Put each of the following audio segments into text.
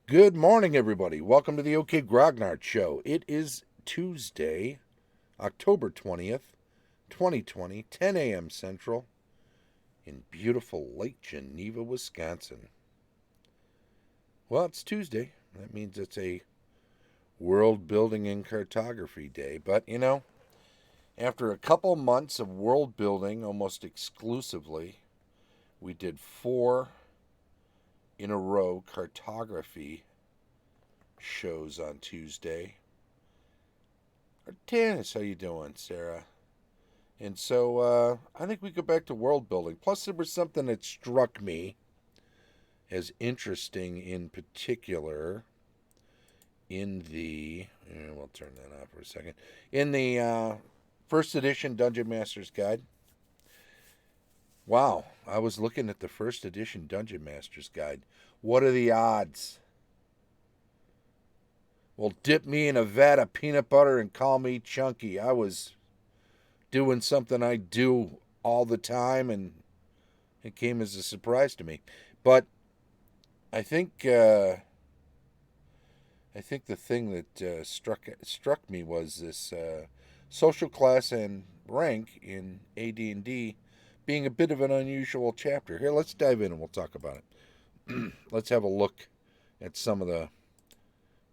Good morning, everybody. Welcome to the OK Grognard Show. It is Tuesday, October 20th, 2020, 10 a.m. Central, in beautiful Lake Geneva, Wisconsin. Well, it's Tuesday. That means it's a World Building and Cartography Day. But, after a couple months of world building almost exclusively, we did 4 in a row cartography shows on Tuesday. Dennis, how you doing, Sarah? And so I think we go back to world building. Plus, there was something that struck me as interesting in particular in the. We'll turn that off for a second. In the first edition Dungeon Master's Guide. Wow, I was looking at the first edition Dungeon Master's Guide. What are the odds? Well, dip me in a vat of peanut butter and call me Chunky. I was doing something I do all the time, and it came as a surprise to me. But I think the thing that struck me was this social class and rank in AD&D being a bit of an unusual chapter. Here, let's dive in and we'll talk about it. Let's have a look at some of the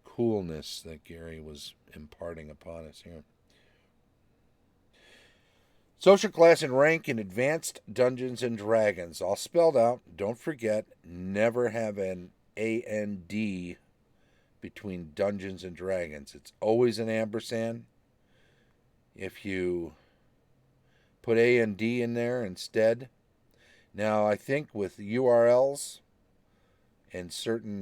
coolness that Gary was imparting upon us here. Social class and rank in Advanced Dungeons and Dragons, all spelled out. Don't forget, never have an AND between Dungeons and Dragons. It's always an ampersand. If you put AND in there instead. Now, I think with URLs and certain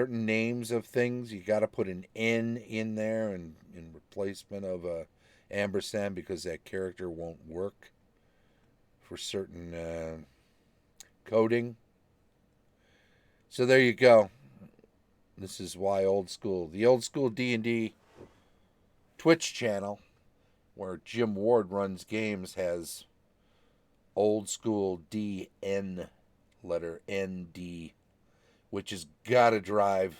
names of things, you got to put an N in there in replacement of a ampersand because that character won't work for certain coding. So there you go. This is why the old school D&D Twitch channel where Jim Ward runs games has old school DN, letter ND, which has got to drive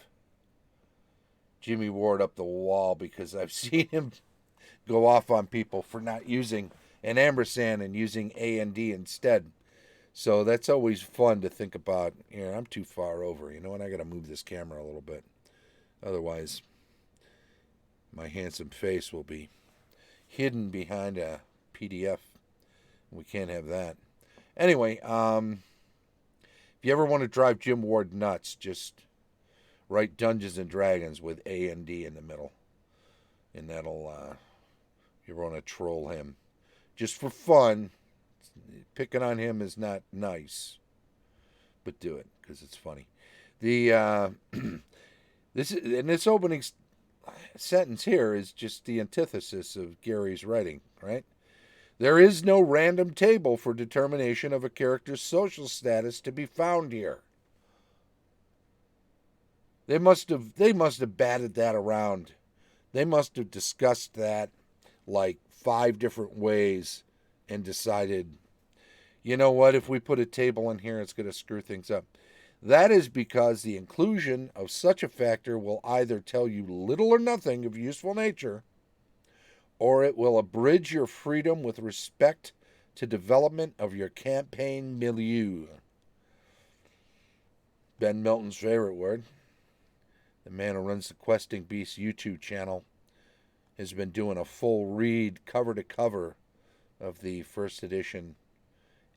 Jimmy Ward up the wall because I've seen him go off on people for not using an ampersand and using AND instead. So that's always fun to think about. I'm too far over, and I got to move this camera a little bit. Otherwise, my handsome face will be hidden behind a PDF. We can't have that. Anyway, if you ever want to drive Jim Ward nuts, just write Dungeons and Dragons with AND in the middle. And that'll, if you ever want to troll him. Just for fun, picking on him is not nice. But do it, because it's funny. This opening sentence here is just the antithesis of Gary's writing, right? There is no random table for determination of a character's social status to be found here. They must have batted that around. They must have discussed that like 5 different ways and decided, you know what, if we put a table in here, it's going to screw things up. That is because the inclusion of such a factor will either tell you little or nothing of useful nature, or it will abridge your freedom with respect to development of your campaign milieu. Ben Milton's favorite word. The man who runs the Questing Beast YouTube channel has been doing a full read, cover to cover, of the first edition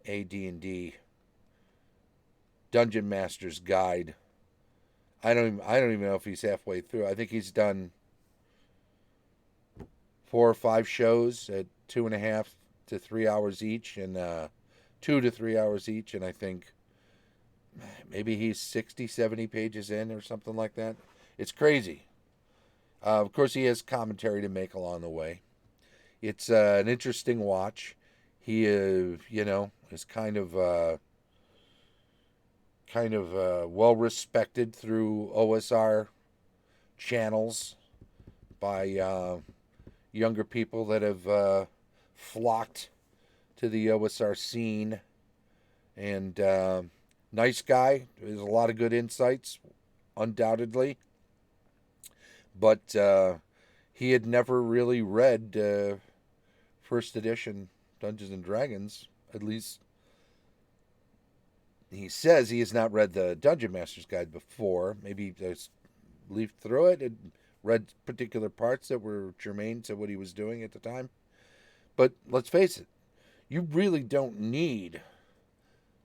AD&D Dungeon Master's Guide. I don't even know if he's halfway through. I think he's done 4 or 5 shows at 2.5 to 3 hours each, and 2 to 3 hours each, and I think maybe he's 60, 70 pages in or something like that. It's crazy. Of course, he has commentary to make along the way. It's an interesting watch. He is kind of well respected through OSR channels by younger people that have flocked to the OSR scene, and Nice guy. There's a lot of good insights, undoubtedly. But he had never really read first edition Dungeons and Dragons. At least he says he has not read the Dungeon Master's Guide before. Maybe he just leafed through it and read particular parts that were germane to what he was doing at the time. But let's face it, you really don't need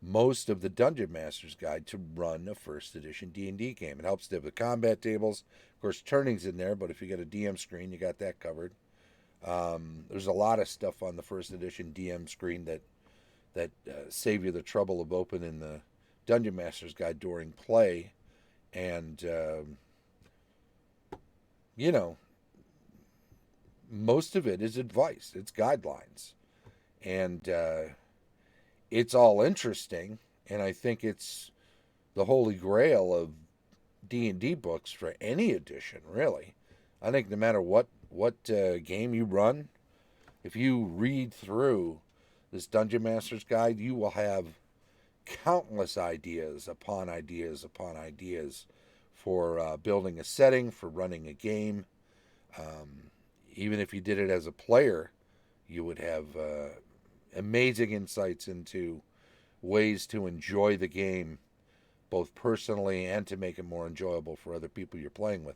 most of the Dungeon Master's Guide to run a first edition D&D game. It helps to have the combat tables. Of course, turning's in there, but if you got a DM screen, you got that covered. There's a lot of stuff on the first edition DM screen that save you the trouble of opening the Dungeon Master's Guide during play. And, you know, most of it is advice. It's guidelines. And it's all interesting. And I think it's the holy grail of D&D books for any edition, really. I think no matter what game you run, if you read through this Dungeon Master's Guide, you will have countless ideas upon ideas upon ideas for building a setting, for running a game. Even if you did it as a player, you would have amazing insights into ways to enjoy the game, both personally and to make it more enjoyable for other people you're playing with.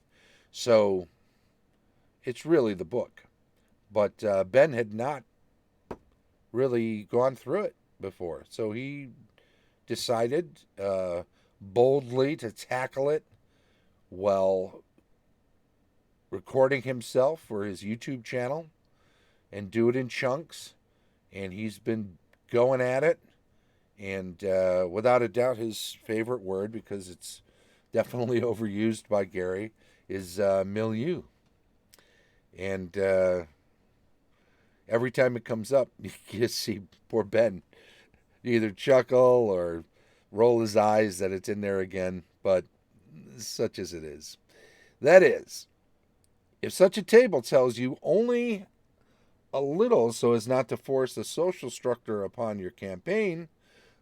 So it's really the book. But Ben had not really gone through it before. So he decided boldly to tackle it while recording himself for his YouTube channel and do it in chunks. And he's been going at it. And without a doubt, his favorite word, because it's definitely overused by Gary, is milieu. And every time it comes up, you just see poor Ben either chuckle or roll his eyes that it's in there again. But such as it is. That is, if such a table tells you only a little so as not to force a social structure upon your campaign,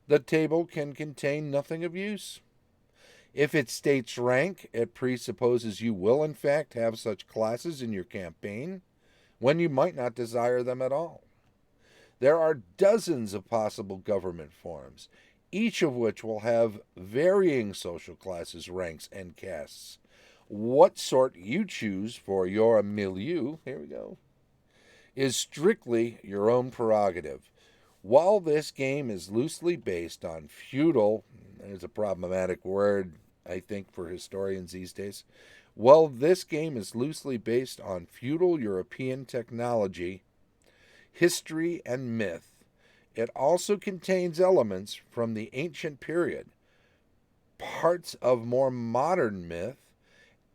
the table can contain nothing of use. If it states rank, it presupposes you will in fact have such classes in your campaign, when you might not desire them at all. There are dozens of possible government forms, each of which will have varying social classes, ranks, and castes. What sort you choose for your milieu, here we go, is strictly your own prerogative. While this game is loosely based on feudal, there's a problematic word, I think, for historians these days. While this game is loosely based on feudal European technology, history, and myth, it also contains elements from the ancient period, parts of more modern myth,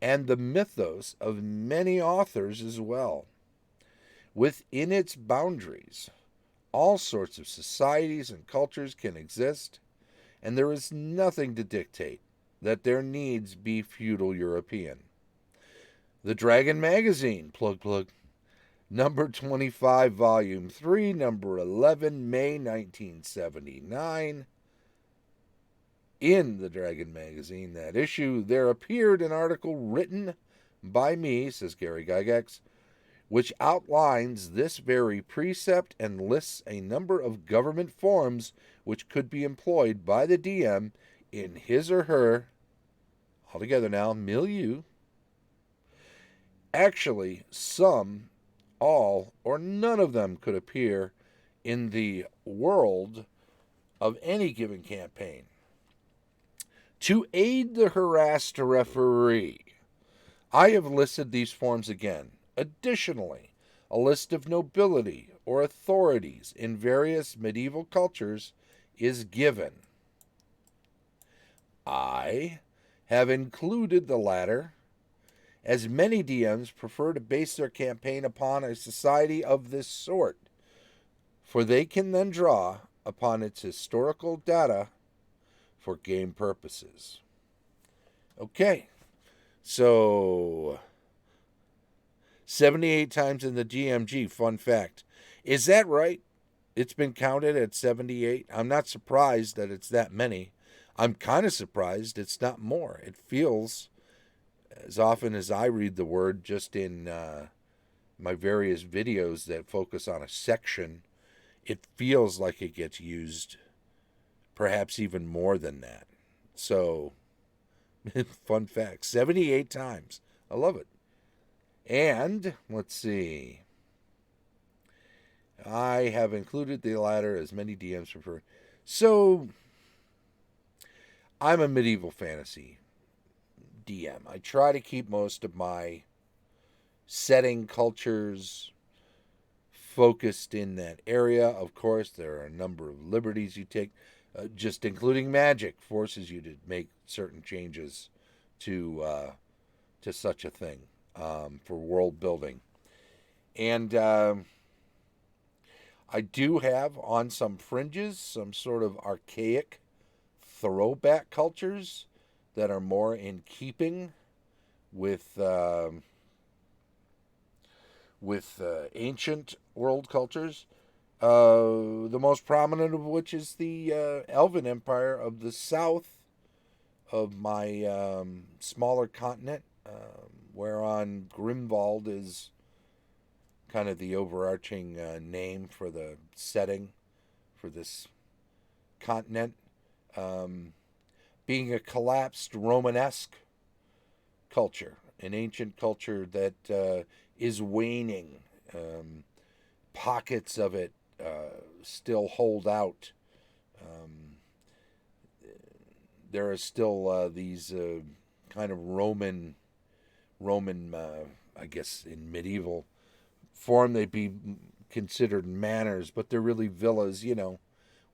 and the mythos of many authors as well. Within its boundaries, all sorts of societies and cultures can exist, and there is nothing to dictate that their needs be feudal European. The Dragon Magazine, plug, number 25, volume 3, number 11, May 1979. In the Dragon Magazine, that issue, there appeared an article written by me, says Gary Gygax, which outlines this very precept and lists a number of government forms which could be employed by the DM in his or her, altogether now, milieu. Actually, some, all, or none of them could appear in the world of any given campaign. To aid the harassed referee, I have listed these forms again. Additionally, a list of nobility or authorities in various medieval cultures is given. I have included the latter, as many DMs prefer to base their campaign upon a society of this sort, for they can then draw upon its historical data for game purposes. Okay, so 78 times in the DMG, fun fact. Is that right? It's been counted at 78. I'm not surprised that it's that many. I'm kind of surprised it's not more. It feels, as often as I read the word just in my various videos that focus on a section, it feels like it gets used perhaps even more than that. So, fun fact, 78 times. I love it. And let's see. I have included the latter as many DMs prefer. So, I'm a medieval fantasy DM. I try to keep most of my setting cultures focused in that area. Of course, there are a number of liberties you take, just including magic forces you to make certain changes to such a thing for world building. And I do have on some fringes some sort of archaic throwback cultures that are more in keeping with ancient world cultures. The most prominent of which is the Elven Empire of the south of my smaller continent, whereon Grimwald is kind of the overarching name for the setting for this continent. Being a collapsed Romanesque culture, an ancient culture that is waning. Pockets of it still hold out. There are still these kind of Roman, I guess in medieval form they'd be considered manors, but they're really villas,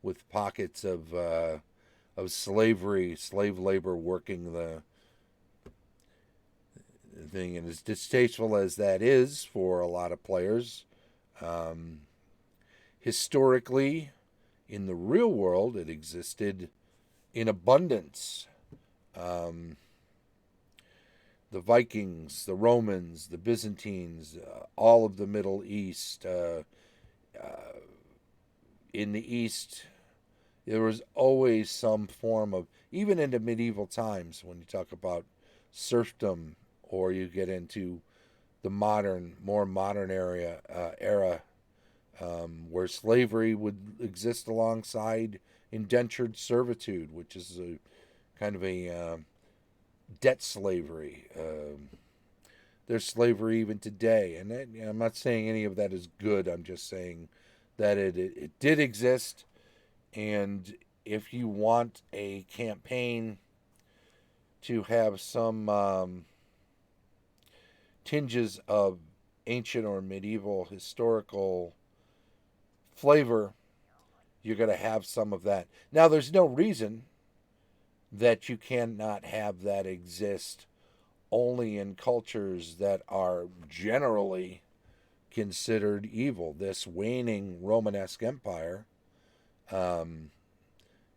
with pockets of slavery, slave labor working the thing. And as distasteful as that is for a lot of players, historically, in the real world, it existed in abundance. The Vikings, the Romans, the Byzantines, all of the Middle East. In the East, there was always some form of, even into medieval times, when you talk about serfdom, or you get into the more modern era, where slavery would exist alongside indentured servitude, which is a kind of a debt slavery. There's slavery even today, and I'm not saying any of that is good. I'm just saying that it did exist, and if you want a campaign to have some tinges of ancient or medieval historical flavor, you're going to have some of that. Now, there's no reason that you cannot have that exist only in cultures that are generally considered evil. This waning Romanesque Empire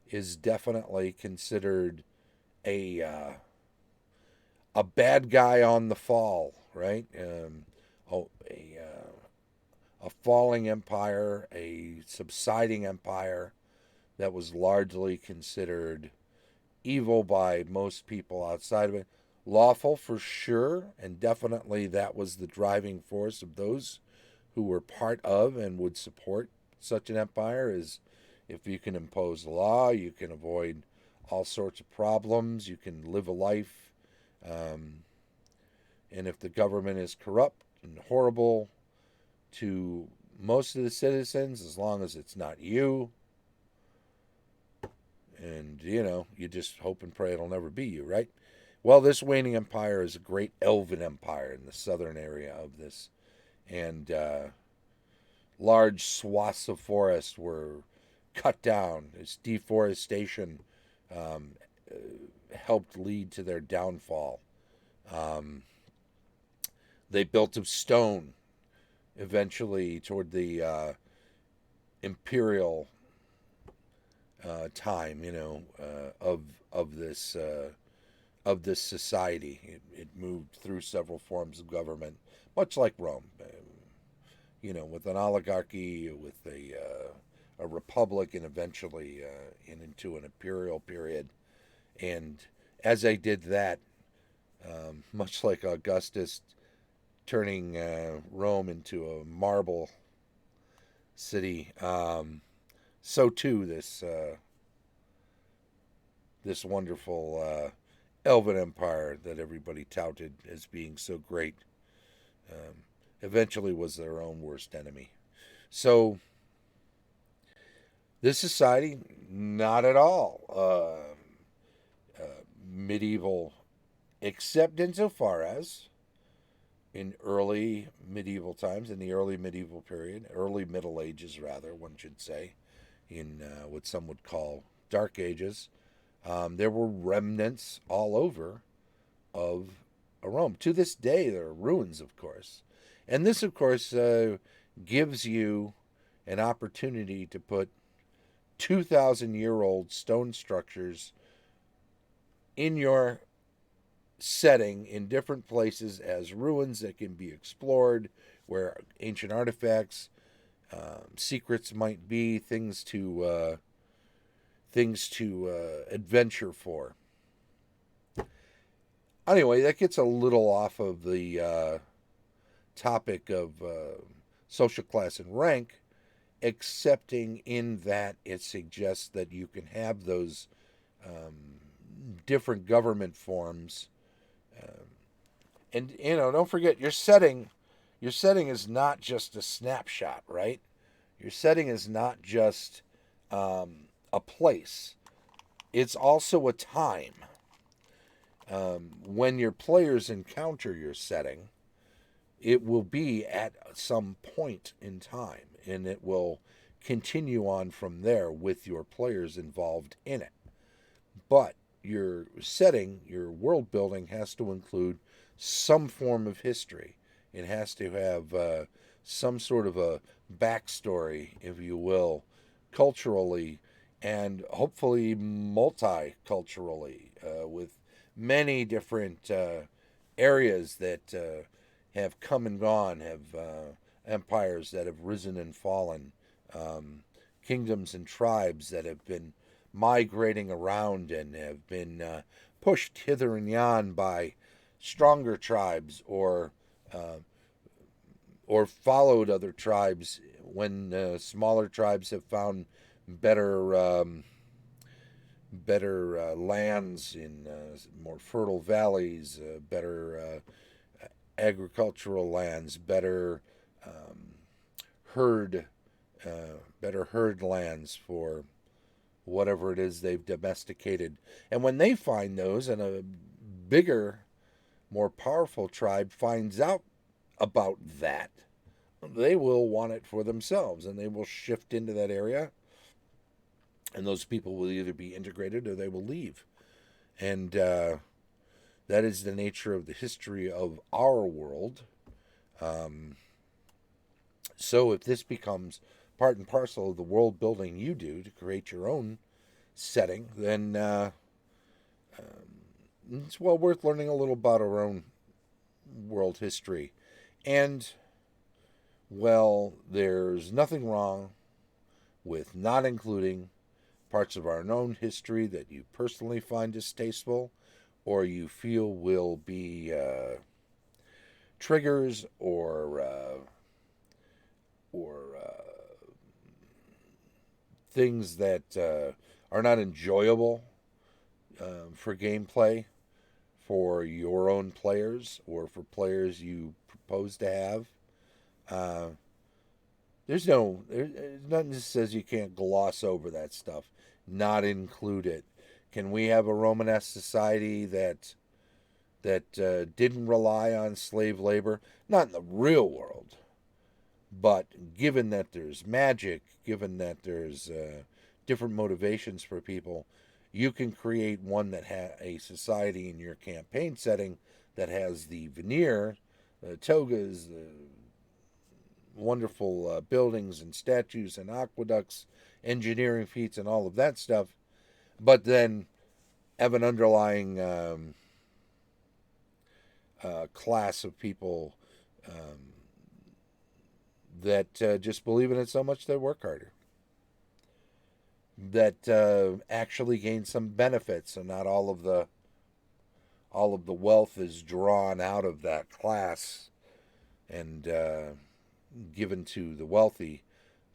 is definitely considered a bad guy on the fall, right? A falling empire, a subsiding empire that was largely considered evil by most people outside of it. Lawful for sure, and definitely that was the driving force of those who were part of and would support such an empire. Is if you can impose law, you can avoid all sorts of problems, you can live a life, and if the government is corrupt and horrible to most of the citizens, as long as it's not you, and you just hope and pray it'll never be you, right? Well, this waning empire is a great elven empire in the southern area of this, and large swaths of forest were cut down. This deforestation helped lead to their downfall. They built of stone eventually toward the imperial time, of this society. It moved through several forms of government, much like Rome. With an oligarchy, with a republic, and eventually into an imperial period. And as I did that, much like Augustus turning Rome into a marble city, so too this wonderful Elven Empire that everybody touted as being so great eventually was their own worst enemy. So this society, not at all medieval, except insofar as in early medieval times, in the early medieval period, early Middle Ages, rather, one should say, in what some would call Dark Ages, there were remnants all over of Rome. To this day, there are ruins, of course. And this, of course, gives you an opportunity to put 2,000-year-old stone structures in your setting in different places as ruins that can be explored, where ancient artifacts, secrets might be, things to adventure for. Anyway, that gets a little off of the topic of social class and rank, excepting in that it suggests that you can have those different government forms. And don't forget your setting. Your setting is not just a snapshot, right? Your setting is not just a place. It's also a time. When your players encounter your setting, it will be at some point in time, and it will continue on from there with your players involved in it. But your setting, your world building, has to include some form of history. It has to have some sort of a backstory, if you will, culturally and hopefully multiculturally, with many different areas that have come and gone, have empires that have risen and fallen, kingdoms and tribes that have been migrating around and have been pushed hither and yon by stronger tribes, or followed other tribes when smaller tribes have found better lands in more fertile valleys, better agricultural lands, herd better herd lands for whatever it is they've domesticated. And when they find those, and a bigger, more powerful tribe finds out about that, they will want it for themselves, and they will shift into that area, and those people will either be integrated or they will leave. And that is the nature of the history of our world. So if this becomes part and parcel of the world building you do to create your own setting, then it's well worth learning a little about our own world history. And, well, there's nothing wrong with not including parts of our own history that you personally find distasteful, or you feel will be triggers or things that are not enjoyable for gameplay for your own players or for players you propose to have. There's nothing that says you can't gloss over that stuff, not include it. Can we have a Romanesque society that didn't rely on slave labor? Not in the real world, but given that there's magic, given that there's different motivations for people, you can create one that has a society in your campaign setting that has the veneer, togas, wonderful buildings and statues and aqueducts, engineering feats and all of that stuff, but then have an underlying class of people that just believe in it so much they work harder. that actually gain some benefits, and not all of the wealth is drawn out of that class and given to the wealthy,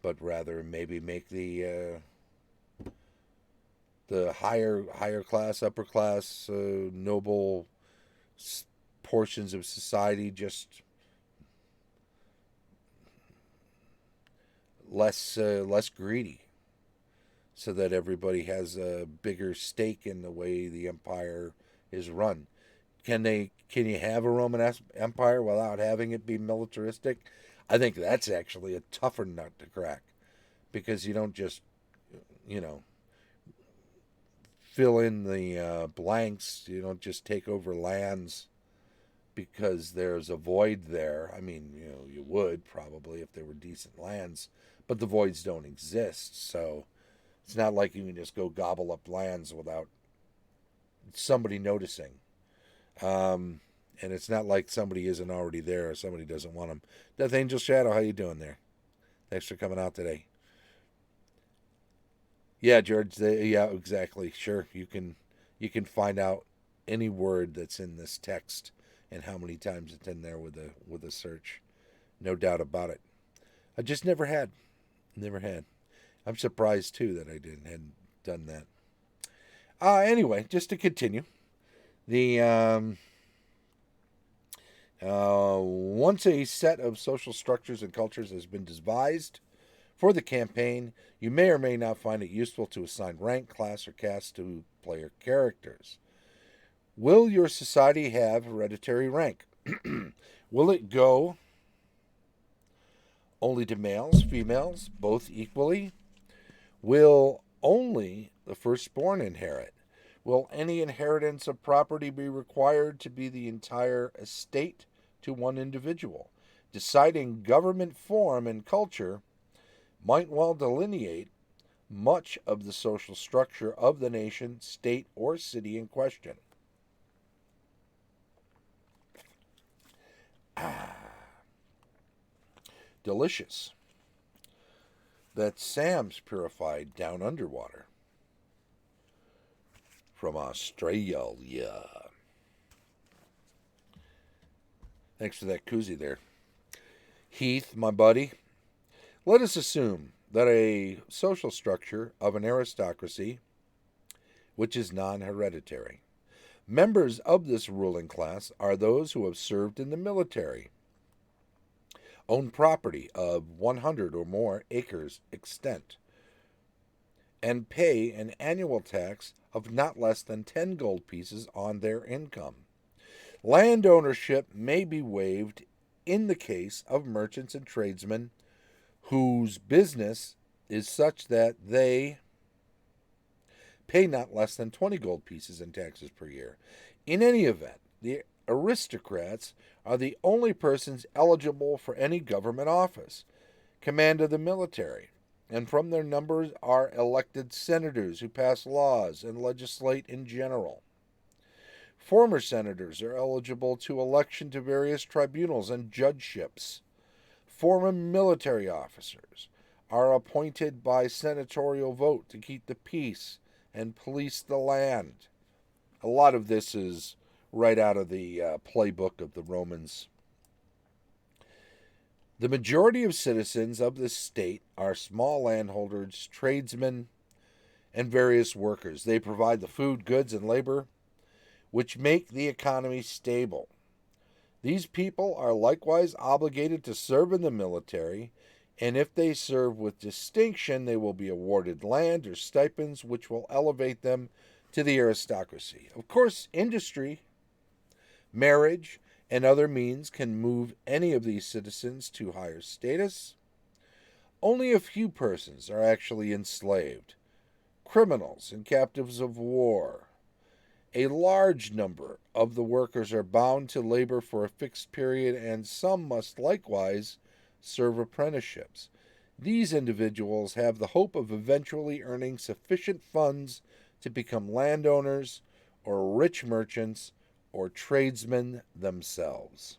but rather maybe make the higher class, upper class, noble portions of society just less greedy, so that everybody has a bigger stake in the way the empire is run. Can you have a Roman Empire without having it be militaristic? I think that's actually a tougher nut to crack, because you don't just, you know, fill in the blanks. You don't just take over lands because there's a void there. I mean, you would probably if there were decent lands, but the voids don't exist. So it's not like you can just go gobble up lands without somebody noticing. And it's not like somebody isn't already there or somebody doesn't want them. Death Angel Shadow, how you doing there? Thanks for coming out today. Yeah, George. Yeah, exactly. Sure, you can find out any word that's in this text and how many times it's in there with a search. No doubt about it. I just never had. I'm surprised too that I hadn't done that. Anyway, just to continue, the once a set of social structures and cultures has been devised for the campaign, you may or may not find it useful to assign rank, class, or caste to player characters. Will your society have hereditary rank? Will it go only to males, females, both equally? Will only the firstborn inherit? Will any inheritance of property be required to be the entire estate to one individual? Deciding government form and culture might well delineate much of the social structure of the nation, state, or city in question. Delicious. That's Sam's purified down underwater from Australia. Thanks for that koozie there. Heath, my buddy, let us assume that a social structure of an aristocracy which is non-hereditary. Members of this ruling class are those who have served in the military, own property of 100 or more acres extent, and pay an annual tax of not less than 10 gold pieces on their income. Land ownership may be waived in the case of merchants and tradesmen whose business is such that they pay not less than 20 gold pieces in taxes per year. In any event, the aristocrats are the only persons eligible for any government office, command of the military, and from their numbers are elected senators who pass laws and legislate in general. Former senators are eligible to election to various tribunals and judgeships. Former military officers are appointed by senatorial vote to keep the peace and police the land. A lot of this is right out of the playbook of the Romans. The majority of citizens of this state are small landholders, tradesmen, and various workers. They provide the food, goods, and labor which make the economy stable. These people are likewise obligated to serve in the military, and if they serve with distinction, they will be awarded land or stipends which will elevate them to the aristocracy. Of course, industry, marriage, and other means can move any of these citizens to higher status. Only a few persons are actually enslaved: criminals and captives of war. A large number of the workers are bound to labor for a fixed period, and some must likewise serve apprenticeships. These individuals have the hope of eventually earning sufficient funds to become landowners or rich merchants or tradesmen themselves.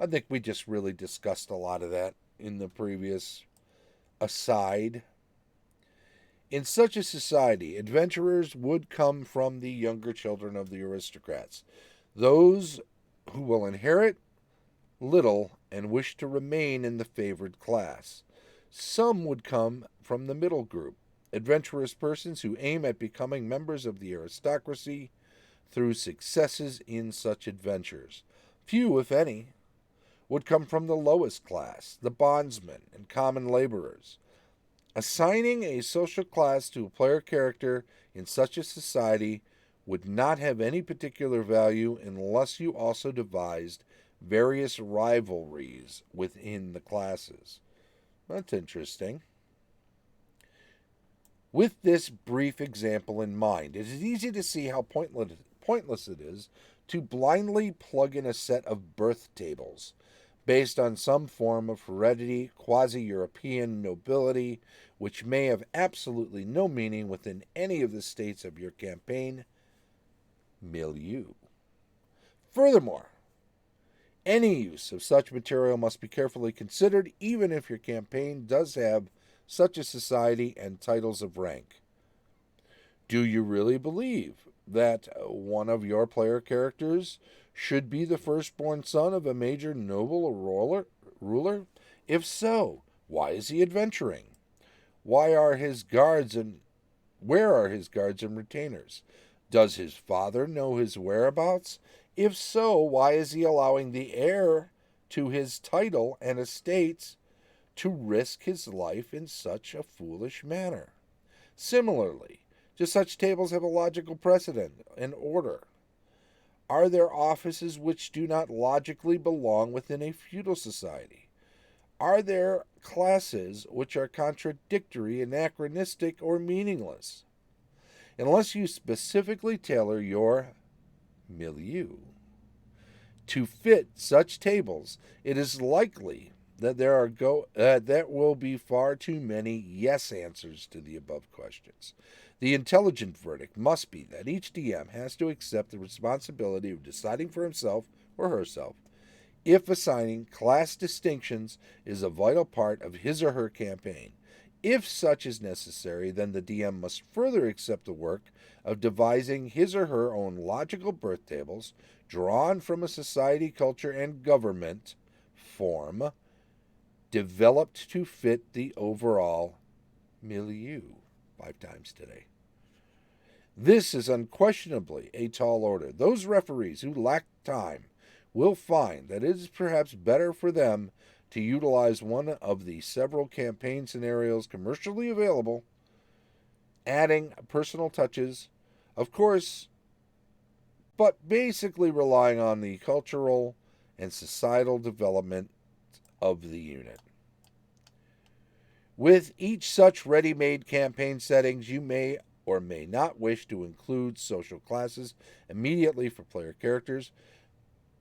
I think we just really discussed a lot of that in the previous aside. In such a society, adventurers would come from the younger children of the aristocrats, those who will inherit little and wish to remain in the favored class. Some would come from the middle group, adventurous persons who aim at becoming members of the aristocracy through successes in such adventures. Few, if any, would come from the lowest class, the bondsmen and common laborers. Assigning a social class to a player character in such a society would not have any particular value unless you also devised various rivalries within the classes. That's interesting. With this brief example in mind, it is easy to see how pointless it is to blindly plug in a set of birth tables based on some form of heredity, quasi-European nobility, which may have absolutely no meaning within any of the states of your campaign milieu. Furthermore, any use of such material must be carefully considered, even if your campaign does have such a society and titles of rank. Do you really believe that one of your player characters should be the firstborn son of a major noble or ruler? If so, why is he adventuring? Where are his guards and retainers? Does his father know his whereabouts? If so, why is he allowing the heir to his title and estates to risk his life in such a foolish manner? Similarly, do such tables have a logical precedent and order? Are there offices which do not logically belong within a feudal society? Are there classes which are contradictory, anachronistic, or meaningless? Unless you specifically tailor your milieu to fit such tables, it is likely that there will be far too many yes answers to the above questions. The intelligent verdict must be that each DM has to accept the responsibility of deciding for himself or herself if assigning class distinctions is a vital part of his or her campaign. If such is necessary, then the DM must further accept the work of devising his or her own logical birth tables drawn from a society, culture, and government form developed to fit the overall milieu. 5 times today. This is unquestionably a tall order. Those referees who lack time will find that it is perhaps better for them to utilize one of the several campaign scenarios commercially available, adding personal touches, of course, but basically relying on the cultural and societal development of the unit. With each such ready-made campaign settings, you may or may not wish to include social classes immediately for player characters.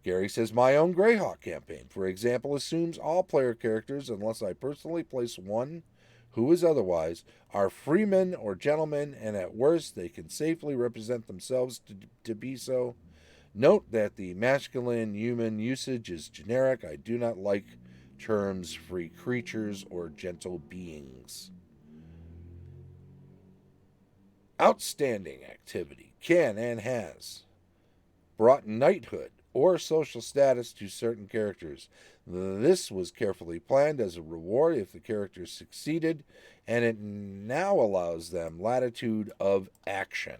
Gary says, my own Greyhawk campaign, for example, assumes all player characters, unless I personally place one who is otherwise, are freemen or gentlemen, and at worst they can safely represent themselves to be so. Note that the masculine human usage is generic. I do not like terms free creatures or gentle beings. Outstanding activity can and has brought knighthood or social status to certain characters. This was carefully planned as a reward if the characters succeeded, and it now allows them latitude of action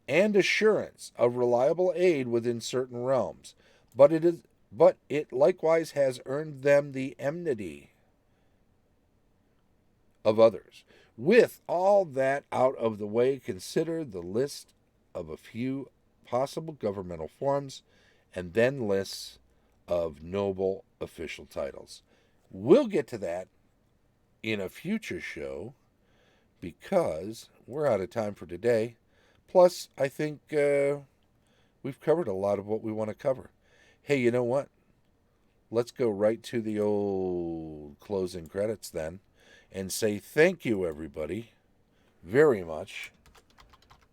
and assurance of reliable aid within certain realms. But it likewise has earned them the enmity of others. With all that out of the way, consider the list of a few possible governmental forms and then lists of noble official titles. We'll get to that in a future show because we're out of time for today. Plus, I think we've covered a lot of what we want to cover. Hey, you know what? Let's go right to the old closing credits then and say thank you, everybody, very much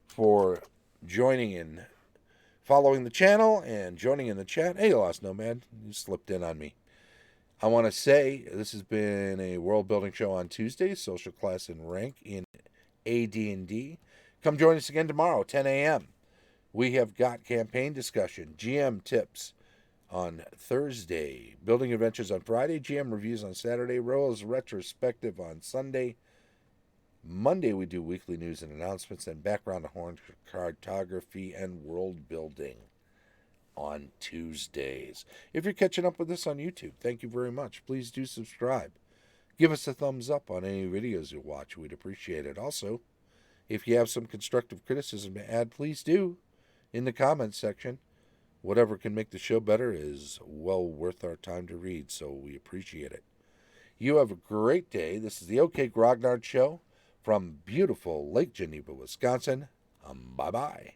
for joining in, following the channel, and joining in the chat. Hey, Lost Nomad, you slipped in on me. I want to say this has been a world building show on Tuesday, social class and rank in AD&D. Come join us again tomorrow, 10 a.m. We have got campaign discussion, GM tips on Thursday, building adventures on Friday, GM reviews on Saturday, Royals retrospective on Sunday. Monday we do weekly news and announcements, and background to horn cartography and world building on Tuesdays. If you're catching up with us on YouTube, thank you very much. Please do subscribe. Give us a thumbs up on any videos you watch. We'd appreciate it. Also, if you have some constructive criticism to add, please do in the comments section. Whatever can make the show better is well worth our time to read, so we appreciate it. You have a great day. This is the OK Grognard Show from beautiful Lake Geneva, Wisconsin. Bye-bye.